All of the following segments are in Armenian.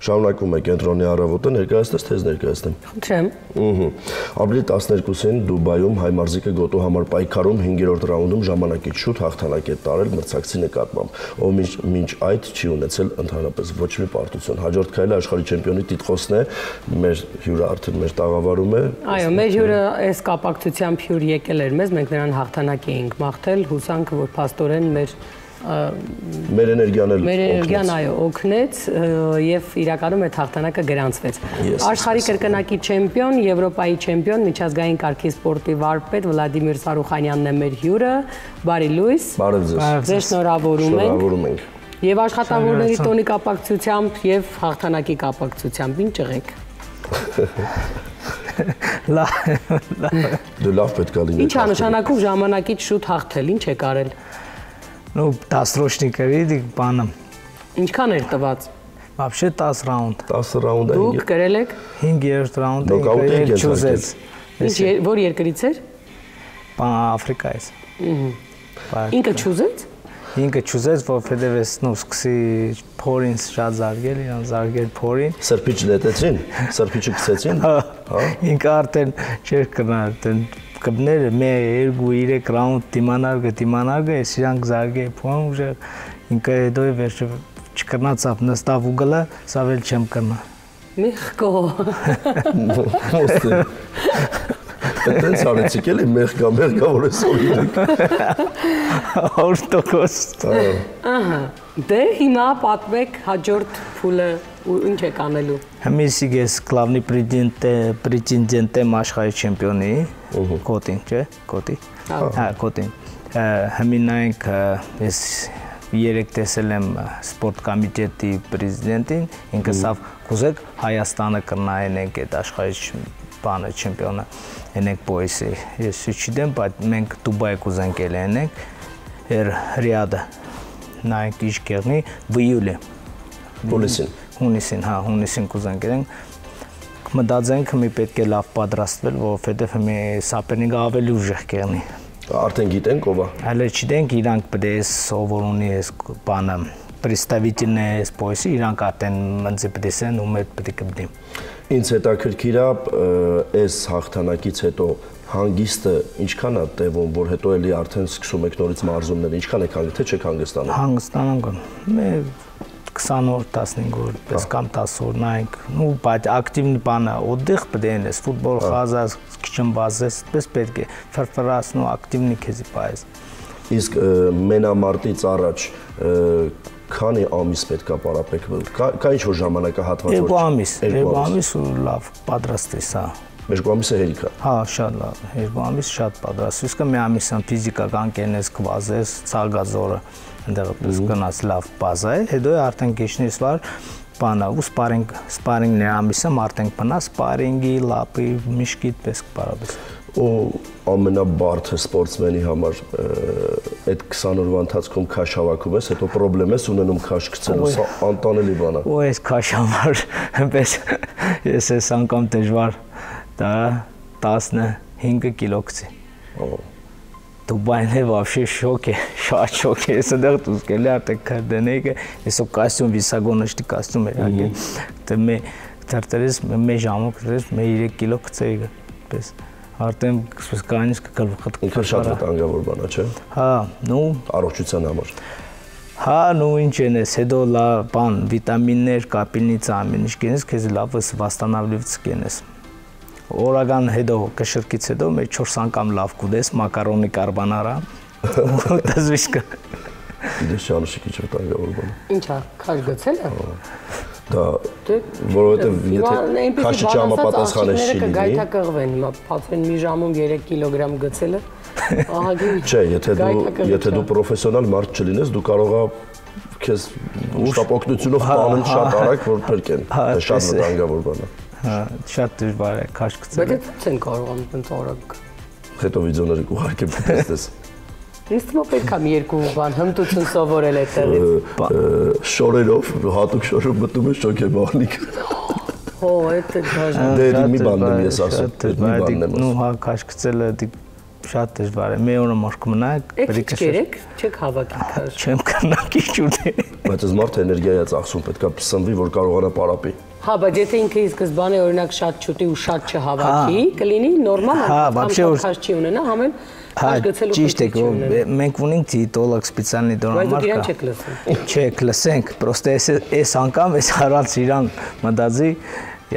Շարունակում է կենտրոնի առավոտը, ներկայացնես, թեզ ներկայացնեմ։ Խնդրեմ։ Ապրիլի 12-ին Դուբայում հայ մարզիկը գոտու համար պայքարում 5-րդ ռաունդում ժամանակից շուտ հաղթանակ է տարել մրցակցի նկատմամբ, ով մինչ այդ չի ունեցել ընդհանրապես ոչ մի պարտություն։ Հաջորդ քայլը աշխարհի չեմպիոնի տիտղոսն է, մեր հյուրը արդեն մեր տաղավարում է։ Այո, մեր հյուրը այս կապակցությամբ հյուր եկել էր մեզ, մենք նրան հաղթանակ էինք մաղթել, հուսանք, որ փաստորեն մեր էներգիան այո օգնեց եւ իրականում այդ հաղթանակը գրանցվեց։ Աշխարհի կրկնակի չեմպիոն, Եվրոպայի չեմպիոն, միջազգային կարգի սպորտի վարպետ Վլադիմիր Սարուխանյանն է մեր հյուրը։ Բարի լույս։ Բարև ձեզ։ Ձեզ շնորհավորում ենք։ Եվ աշխատավորների տոնի կապակցությամբ եւ հաղթանակի կապակցությամբ ինչ եղեք։ Դու լավ պետք է լինես։ Ինչ է նշանակում ժամանակից շուտ հաղթել, ինչ եք արել։ Ну, 10 рочника, паном. Ինչքան էր տված։ Вообще 10 раунд. 10 ռաունդ է։ Դուք գրել եք։ 5 ռաունդ եք ճուզեց։ Որ երկրից էր։ Աֆրիկայից։ Ինքը ճուզեց։ Ինքը ճուզեց, որովհետև ես նո սկսի փորին շատ զարգել, իրան զարգել փորին։ Սրբիչ դետեցին, սրբիչը գցեցին։ Հա։ Ինքը արդեն չէր կնալ, կբները 2-3 ռաունդ դիմանարգը, ես իրանք զարգել փոն ուժը, ինքը հետո վերջը չկրնացավ նստավ ու գլա, սա վել չեմ կրնա։ Մեղկո։ Ոստի։ Այդտենց արեցիք էլի մեղկա որ ես օրինակ։ 100%։ Ահա։ Դե հիմա պատմեք հաջորդ փուլը ինչ եք անելու։ Հմիսիկ ես գլավնի պրետենդենտ եմ աշխարհի չեմպիոնի, կոտին, չէ՞, կոտի։ Հա, կոտին։ Հմինայինք ես 3 տեսել եմ սպորտ կոմիտետի պրեզիդենտին, ինքը սավ կուզեք Հայաստանը կրնայենք այդ աշխարհի բանը չեմպիոնը ենենք պոյսի։ Ես չգիտեմ, բայց մենք Դուբայ կուզենք ելենք, Ռիադը նայենք ինչ կեղնի իուլի։ Հունիսին, հա, հունիսին կուզենք ելենք։ Մտածենք մի պետք է լավ պատրաստվել, որովհետև մի սապերնինգը ավելի ուժեղ կեղնի։ Արդեն գիտենք ով է։ Հələ չգիտենք, իրանք պետք է սովոր ունի այս բանը, представительны այս պոյսի, իրանք արդեն մնձի պետք է սեն ու մետ պետք է կբդի։ Ինձ հետաքրքիր է այս հաղթանակից հետո հանգիստը ինչքան է տևում, որ հետո էլի արդեն սկսում եք նորից մարզումներ, ինչքան եք հանգիստ, թե չեք հանգստանում։ Հանգստանում եմ 20 օր, 15 օր, պես կամ 10 օր նայենք, ну, բայց ակտիվնի բանը օդեղ պետք է ես ֆուտբոլ խազած, քիչն բազես, պես պետք է ֆրֆրասնու ակտիվնի քեզի բայես։ Իսկ մենամարտից առաջ քանի ամիս պետք է պարապեք, կա ինչ-որ ժամանակահատված, 2 ամիս ու լավ պատրաստես, հա։ 2 ամիսը հերիք է։ Հա, շատ լավ, 2 ամիս շատ պատրաստ, իսկ մի ամիսան ֆիզիկական կենես, կվազես, ցագազորը, այնտեղ պես գնաց լավ բազա է, հետո արդեն գեշնես վար բանա ու սպարինգն է ամիսը մարդենք բնա սպարինգի, լապի, միշկիտ պես կպարաբես։ Ու ամենաբարդը սպորտսմենի համար այդ 20 օրվա ընթացքում քաշ հավաքում ես, հետո պրոբլեմ ես ունենում քաշ գցելու, սա անտանելի բան է։ Ու այս քաշ համար այնպես ես այս անգամ դժվար դա 15 կիլո գցի։ Դուբայն է вообще շոկ է, շատ շոկ է, ես այնտեղ դուսկել արդեն քրդենեքը, այսօ կոստյում վիսագոնշտի կոստյում էր ագի։ Դե մե դերտերես մե ժամոք դերես մե 3 կիլո գցեի պես։ Արդեն կանից կգլուխդ ինքը շատ վտանգավոր բան է, չէ՞։ Հա, նու առողջության համար։ Հա, նու ինչ ենես, հետո լա բան վիտամիններ, կապիլնից ամեն ինչ կենես, քեզ լավ վաստանավլիվց կենես։ Օրական հետո կշրկից հետո մեր 4 անգամ լավ կուդես, մակարոնի կարբոնարա։ Դզվիսկը։ Դες շանուշի քիչ վտանգավոր բան։ Ինչ է, քաշ գցել է։ Դա որովհետև եթե քաշի չհամապատասխանես չի լինի։ Գայթակղվեն, հիմա փածեն մի ժամում 3 կիլոգրամ գցելը։ Ահագին։ Չէ, եթե դու պրոֆեսիոնալ մարդ չլինես, դու կարող ես քեզ ուշտապ օգնությունով տանեն շատ արագ, որ փրկեն։ Դա շատ վտանգավոր բան է։ Հա, շատ դժվար է քաշ գցելը։ Բայց դու չեն կարողանում տենց արագ։ Հետո վիդեոները ուղարկեմ տեսնես։ Ինձ թվում է պետք է մի երկու բան հմտություն սովորել այդտեղից։ Շորերով, հատուկ շորով մտնում ես շոկեբանիկ։ Հո, այդ դաժան։ Դե մի բանն եմ ես ասում, մի բանն եմ։ Ну, հա, քաշ գցելը շատ դժվար է։ Մի օրը մորք մնաք, Եք չկերեք, չեք հավաքի քաշ։ Չեմ կրնակի ճուտի։ Բայց այս մարդը էներգիա է ծախսում, պետք է սնվի, որ կարողանա պարապի։ Հա, բայց եթե ինքը ի սկզբանե օրինակ շատ չուտի ու շատ չհավաքի, կլինի նորմալ, вообще չի ունենա, համեն հաշգցելու խնդիր։ Մենք ունենք դիետոլոգ սպეციальный դրամարկա։ Բայց դու իրան չեք լսում։ Չեք լսենք, պրոստե այս անգամ այս առանց իրան մտածի,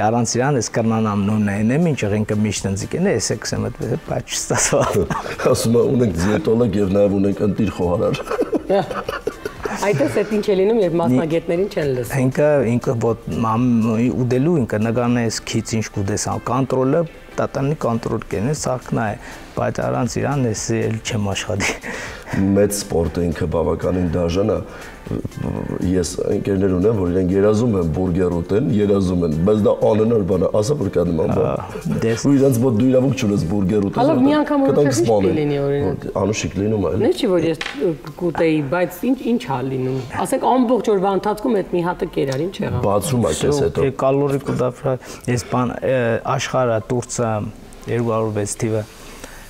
առանց իրան այս կրնանամ նույնն է, ինչ ինքը միշտ ընձիկեն է, ես եկսեմ այդ բայց չստացվա։ Ասում եմ ունենք դիետոլոգ եւ նաեւ ունենք ընտիր խոհարար։ Այդպես է ինչ է լինում, երբ մասնագետներին չեն լսում։ Ինքը ուդելու ինքը նգանես քիչ ինչ կուդես, կոնտրոլը տատանի կոնտրոլ կենը սարքնա է, բայց առանց իրան ես էլ չեմ աշխատի։ Մեծ սպորտը ինքը բավականին դաժան է։ Ես ընկերներ ունեմ, որ իրենք երազում են բուրգեր ուտեն, երազում են, բայց դա անհնար բան է, ասա որ կա նման բան։ Ու իրենց մոտ դու իրավունք չունես բուրգեր ուտես։ Հալով մի անգամ որ լինի օրինակ։ Անուշիկ լինում է, էլի։ Չի որ ես կուտեի, բայց ինչ հա լինում։ Ասենք ամբողջ օրվա ընթացքում այդ մի հատը կերար, ինչ եղավ։ Բացում է քեզ հետո։ Կալորիկ ու դա ես բան աշխարհը Տուրքիա 206 թիվը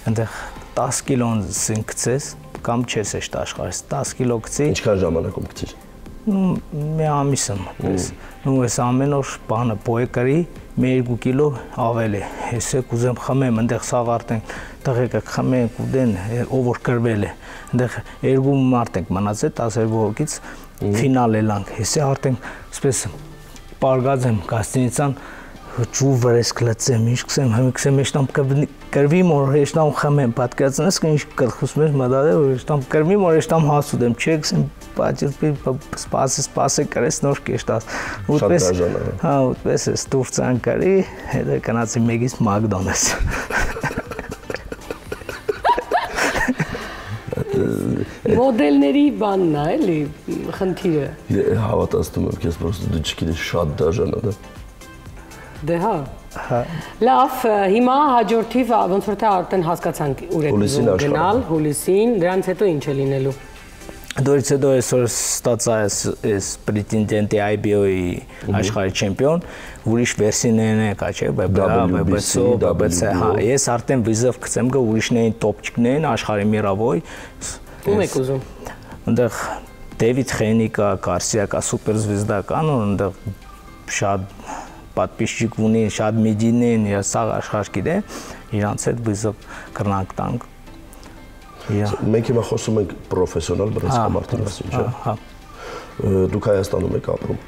այնտեղ 10 կիլոն զինքցես կամ չես էշտ աշխարհից 10 կիլո գցի։ Ինչքան ժամանակում գցիր։ Մի ամիսում պես։ Այս ամեն օր բանը բոյ կրի 1-2 կիլո ավելի։ Ես կուզեմ խմեմ, այնտեղ սաղ արդեն տղեկը խմեն, կուդեն, ով որ կրվել է։ Այնտեղ երկու մարդ ենք մնացել 10 հոգից ֆինալ էլանք։ Ես արդեն այսպես պարգած եմ գաստինիցան Չու վրես կլծեմ, ինչ կսեմ, հմիքսեմ, եշտամ կրվի մոր, եշտամ խմեմ, պատկացնես կը ինչ կրխուսում ես մդադե, եշտամ կրվի մոր, եշտամ հասու դեմ, չէ կսեմ, սպասի կրես նոր կեշտաս։ Հա, ուտպես ես Տուրքիան կարի, հետը կնացի մեկից Մակդոնալդս։ Մոդելների բանն է, էլի, խնդիրը։ Հավատացնում եմ քեզ, պրոստը դու չգիտես շատ դաժան է դա։ Դե հա։ Լավ, հիմա հաջորդիվ ոնց որ թե արդեն հասկացանք ուր եք գնալ, հուլիսին, դրանից հետո ինչ է լինելու։ Դուրից հետո այսօր ստացա այս պրետենդենտի IBO-ի աշխարհի չեմպիոն, ուրիշ վերսիներն է կա չէ, BBC, հա, ես արդեն վիզով գցեմ գա ուրիշներին տոպչիկներին աշխարհի միրավոյ։ Ում եք ուզում։ Այնտեղ Դեվիդ Խենիկա, Կարսիակա սուպերզվեզդա կան, այնտեղ շատ պատպիսчик ունի, շատ մեդիան, ես սա աշխարհ գիտեմ, իրանց հետ վիզով կրնանք տանք։ Մենք հիմա խոսում ենք պրոֆեսիոնալ բռնցքամարտի մասին, չէ՞։ Հա։ Դուք Հայաստանում եք ապրում։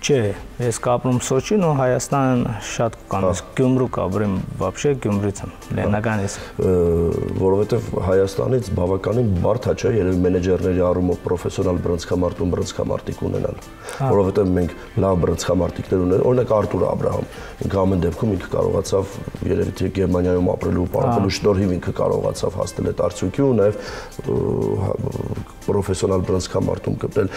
Չէ, ես կապրում Սոչին ու Հայաստան շատ կան, Գյումրու կապրեմ, вообще Գյումրից եմ, Լեննականից։ Որովհետև Հայաստանից բավականին բարդ է, չէ՞, երևի մենեջերների առումով պրոֆեսիոնալ բռնցքամարտում բռնցքամարտիկ ունենալ։ Որովհետև մենք լավ բռնցքամարտիկներ ունենք, օրինակ Արտուր Աբրահամ, ինքը ամեն դեպքում ինքը կարողացավ երևի թե Գերմանիայում ապրելու ու պարապելու շնորհիվ ինքը կարողացավ հասնել այդ արդյունքի ու նաև պրոֆեսիոնալ բռնցքամարտում գտնել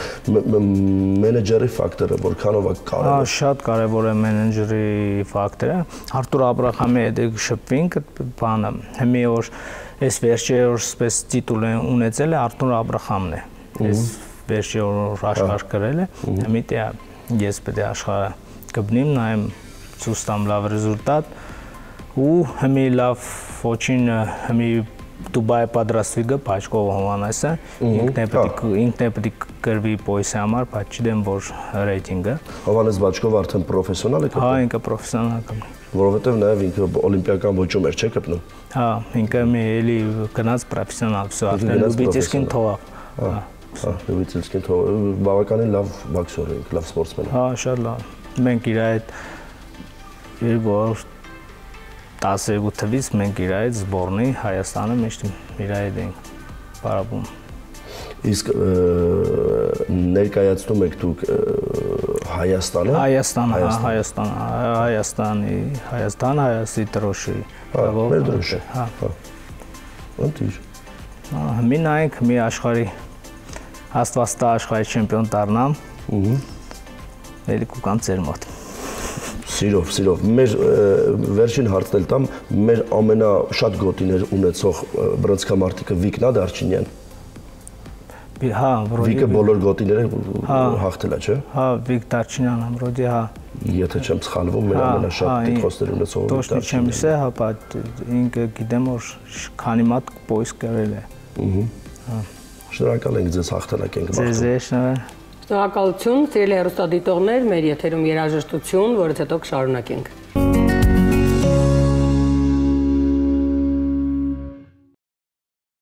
մենեջերի ֆակտորը որքանով է կարևոր։ Շատ կարևոր է մենեջերի ֆակտորը։ Արտուր Աբրահամի հետ շփվինք բանը հիմի որ այս վերջի օր սպես տիտուլ ունեցել է Արտուր Աբրահամն է։ Այս վերջի օր աշխարհ գրել է։ Հիմի դե ես պետք է աշխարհը կբնեմ նայեմ ցույց տամ լավ ռեզուլտատ ու հիմի լավ ոչին հիմի Դուբայ պատրաստվիգը Պաչկով Հովանեսը ինքն է պետք է գրվի պոյսի համար, բայց չդեմ որ ռեյտինգը։ Հովանես Պաչկով արդեն պրոֆեսիոնալ է կապում։ Հա, ինքը պրոֆեսիոնալ է կապում։ Որովհետև նաև ինքը օլիմպիական ոճում էր, չէ՞ կապնում։ Հա, ինքը մի էլի գնաց պրոֆեսիոնալ, всё, արդեն Լուբիցելսկին թողավ։ Հա, Լուբիցելսկին թողավ, բավականին լավ բոքսեր է, լավ սպորտսմեն է։ Հա, շատ լավ։ Մենք իր այդ երբ 12 թվից մենք իր այդ զբորնի Հայաստանը միշտ իր այդ ենք պարապում։ Իսկ ներկայացնում եք դուք Հայաստանը։ Հայաստան, Հայաստանի տրոշի։ Մեր տրոշի։ Հա։ Անտիր։ Մի նայենք մի աշխարհի հաստվաստա աշխարհի չեմպիոն դառնամ։ Էլի կուկան ծեր մոտ։ Սիրով։ Մեր վերջին հարցն էլ տամ, մեր ամենաշատ գոտիներ ունեցող բռնցքամարտիկը Վիկն է Դարչինյան։ Հա, Վիկը բոլոր գոտիները հաղթել է, չէ՞։ Հա, Վիկ Դարչինյանը, վրոդի հա։ Եթե չեմ սխալվում, մեր ամենաշատ տիտղոսներ ունեցող Վիկ Դարչինյանը։ Точно չեմ իսե, հա, բայց ինքը գիտեմ որ քանի մատ պոյս կրել է։ Շնորհակալ ենք ձեզ հաղթանակ ենք մաղթում։ Ձեզ շնորհ։ Շնորհակալություն, սիրելի հեռուստադիտողներ, մեր եթերում երաժշտություն, որից հետո կշարունակենք։